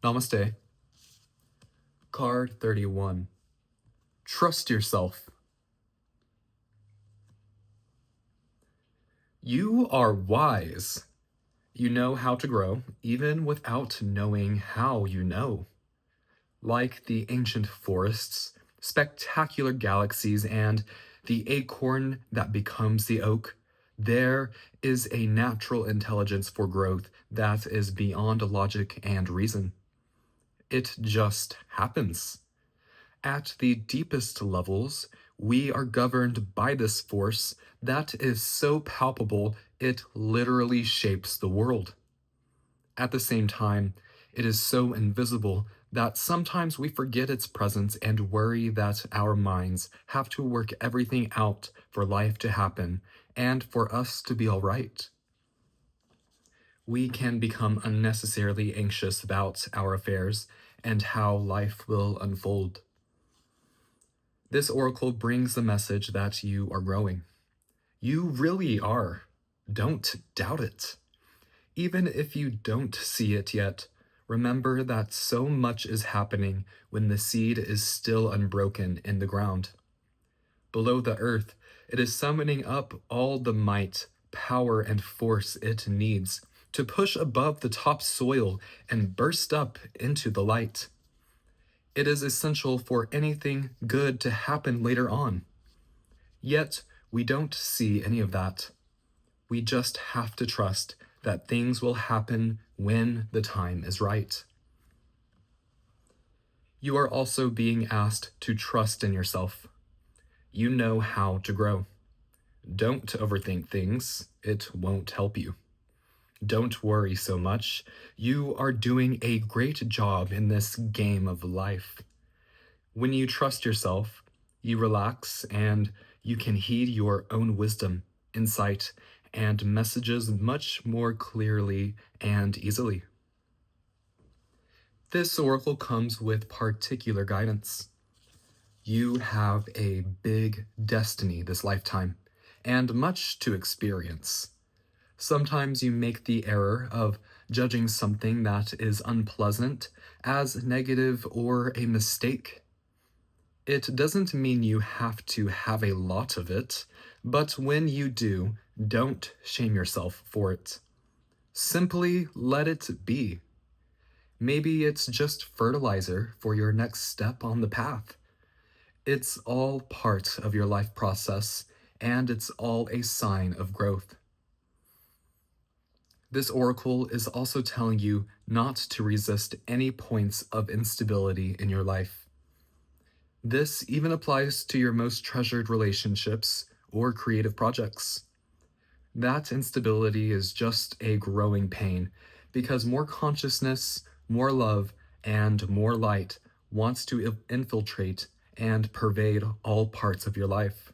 Namaste. Card 31. Trust yourself. You are wise. You know how to grow, even without knowing how you know. Like the ancient forests, spectacular galaxies, and the acorn that becomes the oak, there is a natural intelligence for growth that is beyond logic and reason. It just happens. At the deepest levels, we are governed by this force that is so palpable it literally shapes the world. At the same time, it is so invisible that sometimes we forget its presence and worry that our minds have to work everything out for life to happen and for us to be all right. We can become unnecessarily anxious about our affairs and how life will unfold. This oracle brings the message that you are growing. You really are. Don't doubt it. Even if you don't see it yet, remember that so much is happening when the seed is still unbroken in the ground. Below the earth, it is summoning up all the might, power, and force it needs to push above the top soil and burst up into the light. It is essential for anything good to happen later on. Yet, we don't see any of that. We just have to trust that things will happen when the time is right. You are also being asked to trust in yourself. You know how to grow. Don't overthink things. It won't help you. Don't worry so much. You are doing a great job in this game of life. When you trust yourself, you relax and you can heed your own wisdom, insight, and messages much more clearly and easily. This oracle comes with particular guidance. You have a big destiny this lifetime, and much to experience. Sometimes you make the error of judging something that is unpleasant as negative or a mistake. It doesn't mean you have to have a lot of it, but when you do, don't shame yourself for it. Simply let it be. Maybe it's just fertilizer for your next step on the path. It's all part of your life process, and it's all a sign of growth. This oracle is also telling you not to resist any points of instability in your life. This even applies to your most treasured relationships or creative projects. That instability is just a growing pain because more consciousness, more love, and more light wants to infiltrate and pervade all parts of your life.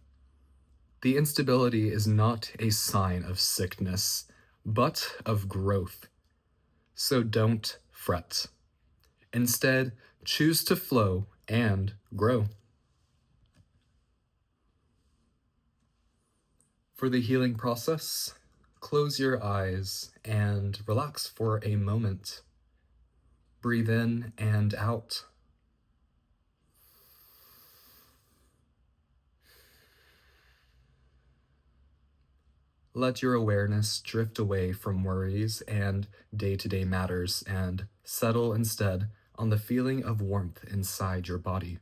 The instability is not a sign of sickness, but of growth. So don't fret. Instead, choose to flow and grow. For the healing process, close your eyes and relax for a moment. Breathe in and out. Let your awareness drift away from worries and day-to-day matters and settle instead on the feeling of warmth inside your body.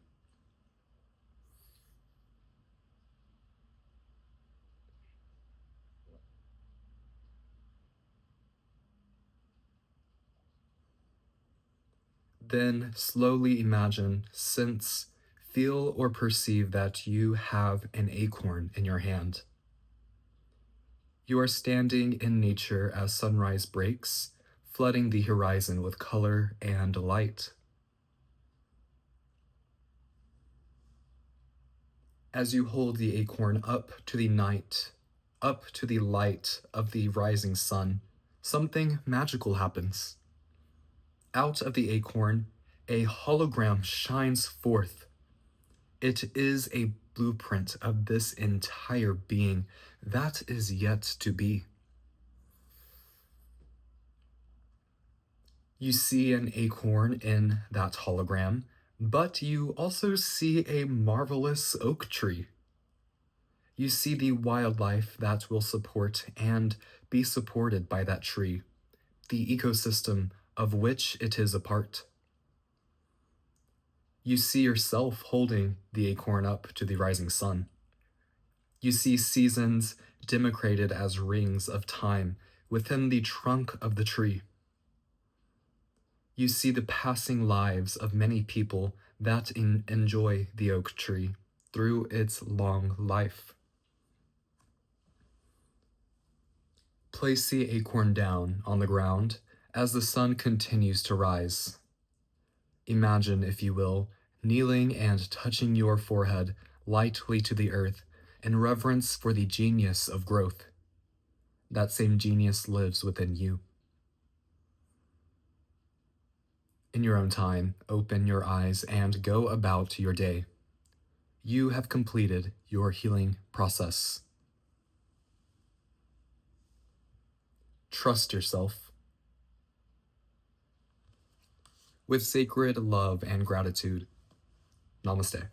Then slowly imagine, sense, feel, or perceive that you have an acorn in your hand. You are standing in nature as sunrise breaks, flooding the horizon with color and light. As you hold the acorn up to the night, up to the light of the rising sun, something magical happens. Out of the acorn, a hologram shines forth. It is a blueprint of this entire being that is yet to be. You see an acorn in that hologram, but you also see a marvelous oak tree. You see the wildlife that will support and be supported by that tree, the ecosystem of which it is a part. You see yourself holding the acorn up to the rising sun. You see seasons democrated as rings of time within the trunk of the tree. You see the passing lives of many people that enjoy the oak tree through its long life. Place the acorn down on the ground as the sun continues to rise. Imagine, if you will, kneeling and touching your forehead lightly to the earth in reverence for the genius of growth. That same genius lives within you. In your own time, open your eyes and go about your day. You have completed your healing process. Trust yourself. With sacred love and gratitude, Namaste.